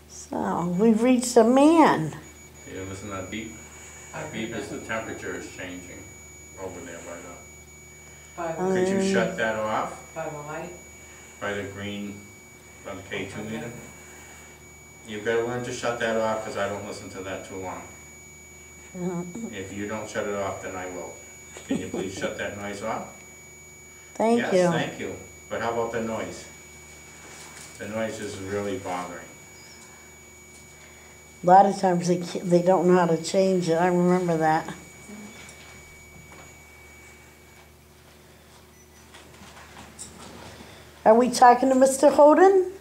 So, we've reached a man. Yeah, listen to that beep. That beep is the temperature is changing over there by the... Could you shut that off? By the light? By the green, by the K2 meter? You've got to learn to shut that off because I don't listen to that too long. If you don't shut it off, then I will. Can you please shut that noise off? Thank you. Yes, thank you. But how about the noise? The noise is really bothering. A lot of times they don't know how to change it. I remember that. Are we talking to Mr. Holden?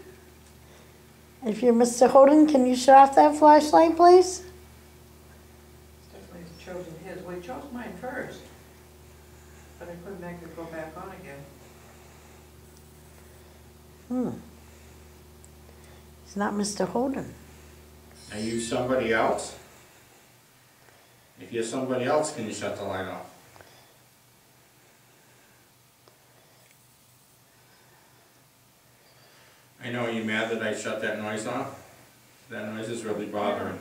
If you're Mr. Holden, can you shut off that flashlight, please? Definitely chosen his. Well, he chose mine first. But I couldn't make it go back on again. He's not Mr. Holden. Are you somebody else? If you're somebody else, can you shut the light off? I know, are you mad that I shut that noise off? That noise is really bothering.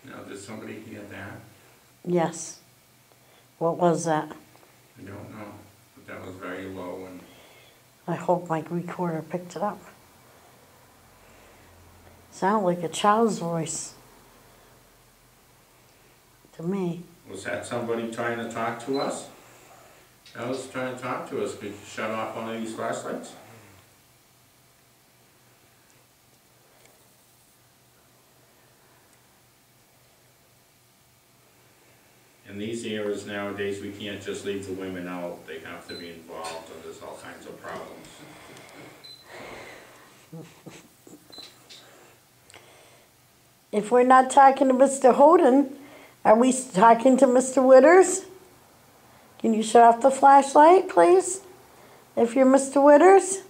Now, did somebody hear that? Yes. What was that? I don't know, but that was very low and... I hope my recorder picked it up. Sounded like a child's voice. To me. Was that somebody trying to talk to us? That was trying to talk to us. Could you shut off one of these flashlights? In these eras nowadays, we can't just leave the women out. They have to be involved, and there's all kinds of problems. If we're not talking to Mr. Holden, are we talking to Mr. Witters? Can you shut off the flashlight, please? If you're Mr. Witters?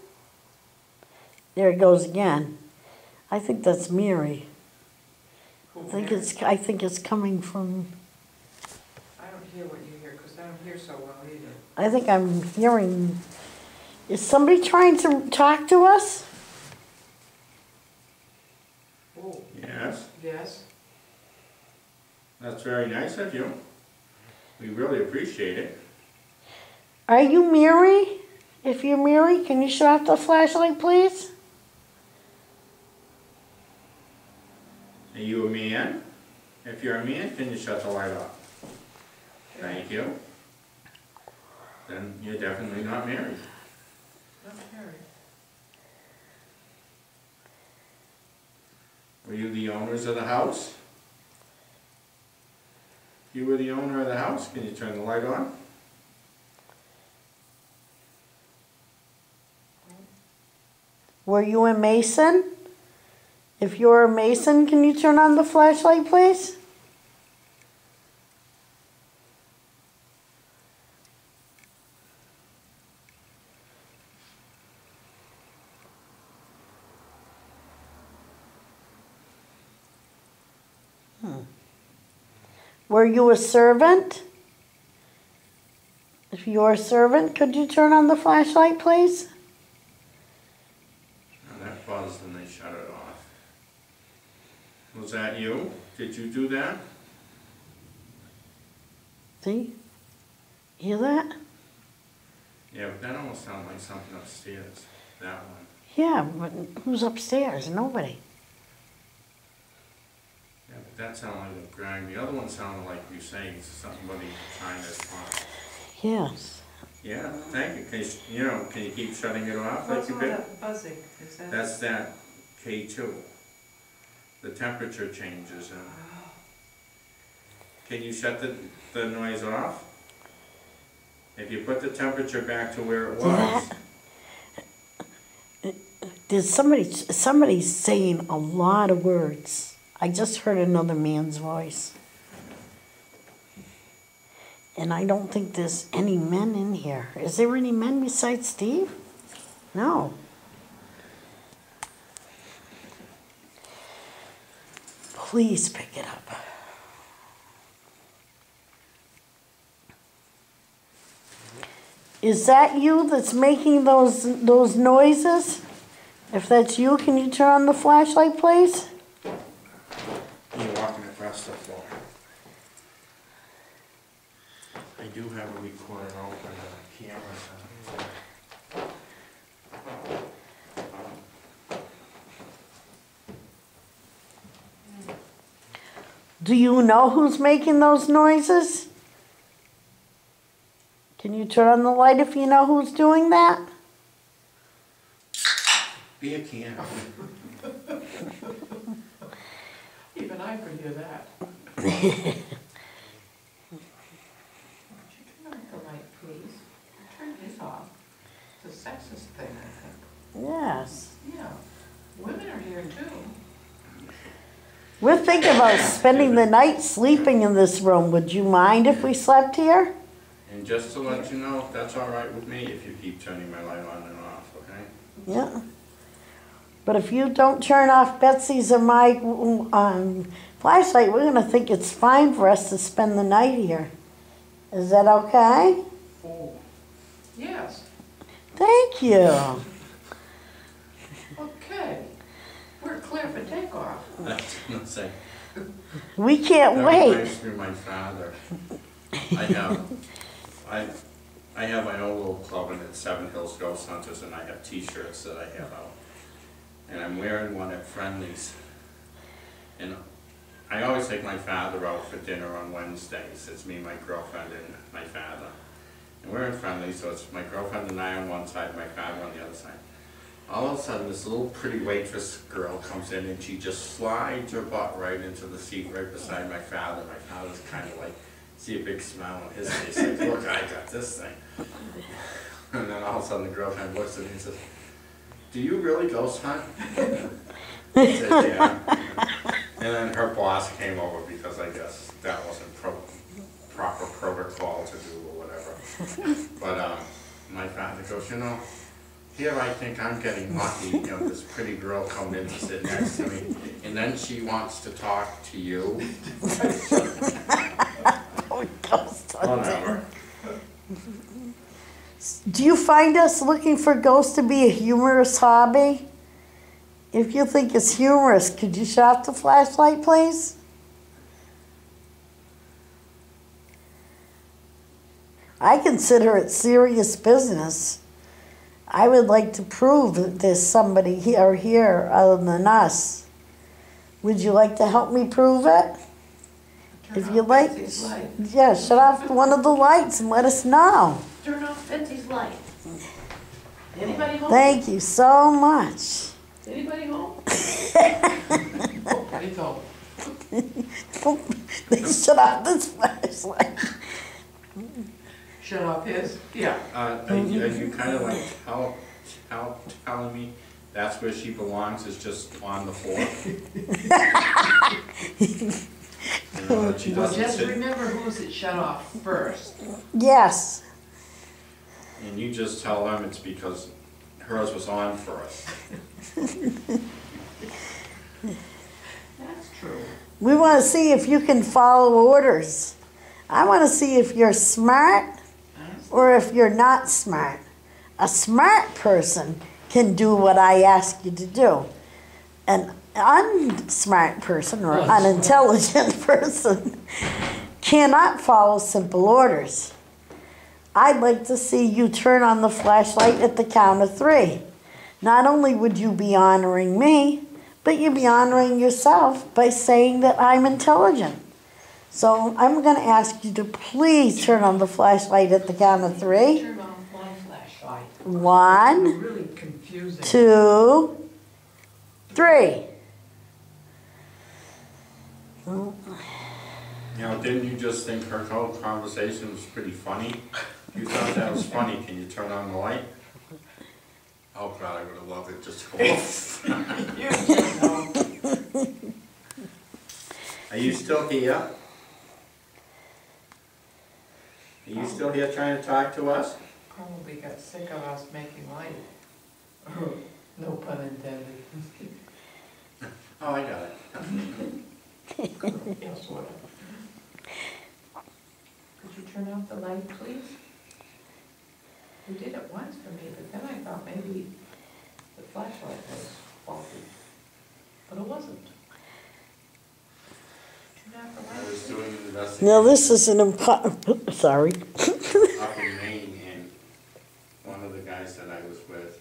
There it goes again. I think that's Mary. I think it's coming from... I don't hear what you hear because I don't hear so well either. I think I'm hearing... Is somebody trying to talk to us? Oh. Yes? Yes. That's very nice of you. We really appreciate it. Are you Mary? If you're Mary, can you shut off the flashlight, please? Are you a man? If you're a man, can you shut the light off? Thank you. Then you're definitely not married. Not married. Were you the owners of the house? If you were the owner of the house, can you turn the light on? Were you a Mason? If you're a Mason, can you turn on the flashlight, please? Were you a servant? If you're a servant, could you turn on the flashlight, please? Now that buzzed and they shut it off. Was that you? Did you do that? See? Hear that? Yeah, but that almost sounded like something upstairs. That one. Yeah, but who's upstairs? Nobody. Yeah, but that sounded like a grind. The other one sounded like you saying somebody trying to talk. Yes. Yeah, thank you. Can you keep shutting it off like you did? That buzzing? Is that? That's that K2. The temperature changes. And can you shut the noise off? If you put the temperature back to where it was. There's somebody's saying a lot of words. I just heard another man's voice. And I don't think there's any men in here. Is there any men besides Steve? No. Please pick it up. Is that you that's making those noises? If that's you, can you turn on the flashlight, please? You're walking across the floor. I do have a recorder open on the camera. Do you know who's making those noises? Can you turn on the light if you know who's doing that? Be a can. Even I could hear that. Would you turn on the light, please? Turn this off. It's a sexist thing, I think. Yes. Yeah, women are here too. We're thinking about spending the night sleeping in this room. Would you mind if we slept here? And just to let you know, that's all right with me if you keep turning my light on and off, okay? Yeah. But if you don't turn off Betsy's or my flashlight, we're going to think it's fine for us to spend the night here. Is that okay? Oh. Yes, Thank you. okay. We're clear for takeoff. That's what I'm saying. We can't That wait. reminds me of my father. I have my own little club and it's Seven Hills Ghost Hunters, and I have t-shirts that I have out. And I'm wearing one at Friendly's. And I always take my father out for dinner on Wednesdays. It's me, my girlfriend, and my father. And we're in Friendly's, so it's my girlfriend and I on one side, my father on the other side. All of a sudden, this little pretty waitress girl comes in and she just slides her butt right into the seat right beside my father. My father's kind of like, see a big smile on his face, like, look, I got this thing. And then all of a sudden the girlfriend looks at me and says, do you really ghost hunt? I said, yeah. And then her boss came over because I guess that wasn't proper protocol to do or whatever. But my father goes, you know, here I think I'm getting lucky, you know, this pretty girl come in to sit next to me, and then she wants to talk to you. Whatever. Do you find us looking for ghosts to be a humorous hobby? If you think it's humorous, could you shut off the flashlight, please? I consider it serious business. I would like to prove that there's somebody here other than us. Would you like to help me prove it? If you like, yeah, shut off one of the lights and let us know. Turn off Betsy's light. Anybody home? Thank you so much. Anybody home? Oh, Betty's home. They shut off this flashlight. Shut off his? Yeah. Are you kind of like telling me that's where she belongs, is just on the floor? You know, that she Well, doesn't just sit, remember who's it shut off first. Yes. and you just tell them it's because hers was on first. That's true. We want to see if you can follow orders. I want to see if you're smart or if you're not smart. A smart person can do what I ask you to do. An unsmart person or unintelligent person cannot follow simple orders. I'd like to see you turn on the flashlight at the count of 3. Not only would you be honoring me, but you'd be honoring yourself by saying that I'm intelligent. So I'm going to ask you to please turn on the flashlight at the count of 3. Turn on my flashlight. 1, You're really confusing. 2, 3. Now, didn't you just think her whole conversation was pretty funny? You thought that was funny. Can you turn on the light? Oh God, I would have loved it just to go off. You just know. Are you still here? Are you still here trying to talk to us? Probably got sick of us making light. No pun intended. Oh, I got it. Yeah, sort of. Could you turn off the light, please? You did it once for me, but then I thought maybe the flashlight was faulty, but it wasn't. Turn off the I light, was please. doing an investigation. Now, this is an sorry. Up in Maine, and one of the guys that I was with,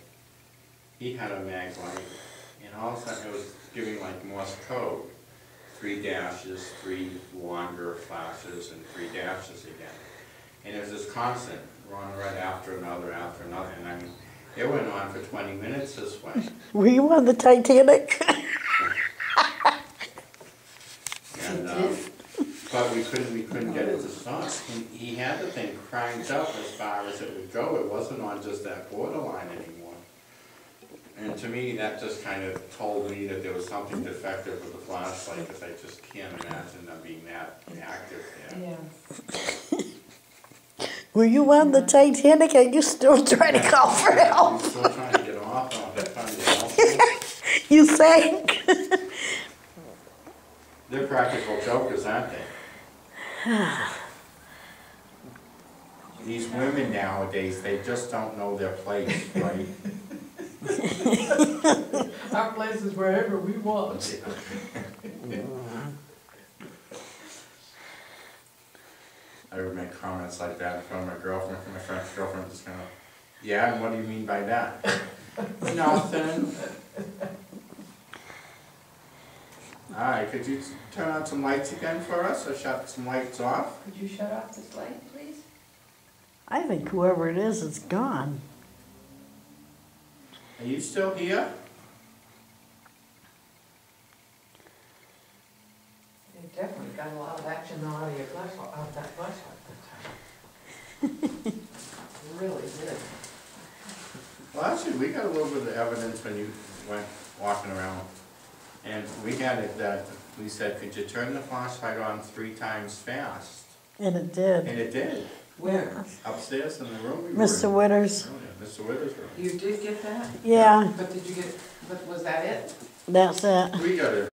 he had a mag light, and all of a sudden it was giving like Morse code. 3 dashes, 3 longer flashes, and 3 dashes again. And it was this constant, one right after another, and I mean, it went on for 20 minutes this way. Were you on the Titanic? And, but we couldn't get it to stop. He had the thing cranked up as far as it would go. It wasn't on just that borderline anymore. And to me, that just kind of told me that there was something defective with the flashlight, because I just can't imagine them being that active there. Yeah. Were you on the Titanic? Are you still trying to call for help? I'm still trying to get off on it, trying to get help. You sank? They're practical jokers, aren't they? These women nowadays, they just don't know their place, right? Our place is wherever we want. I would make comments like that in front of my girlfriend, my friend's girlfriend, just kind of, yeah, and what do you mean by that? Nothing. All right, could you turn on some lights again for us, or shut some lights off? Could you shut off this light, please? I think whoever it is gone. Are you still here? You definitely got a lot of action out of your flashlight, out of that flashlight that time. You really did. Well, actually, we got a little bit of evidence when you went walking around. And we had it that, we said, could you turn the flashlight on 3 times fast? And it did. And it did. Where? Upstairs in the room we were Mr. in. Withers. Oh, yeah, Mr. Withers' room. You did get that? Yeah, But did you get, but was that it? that's it. We got it.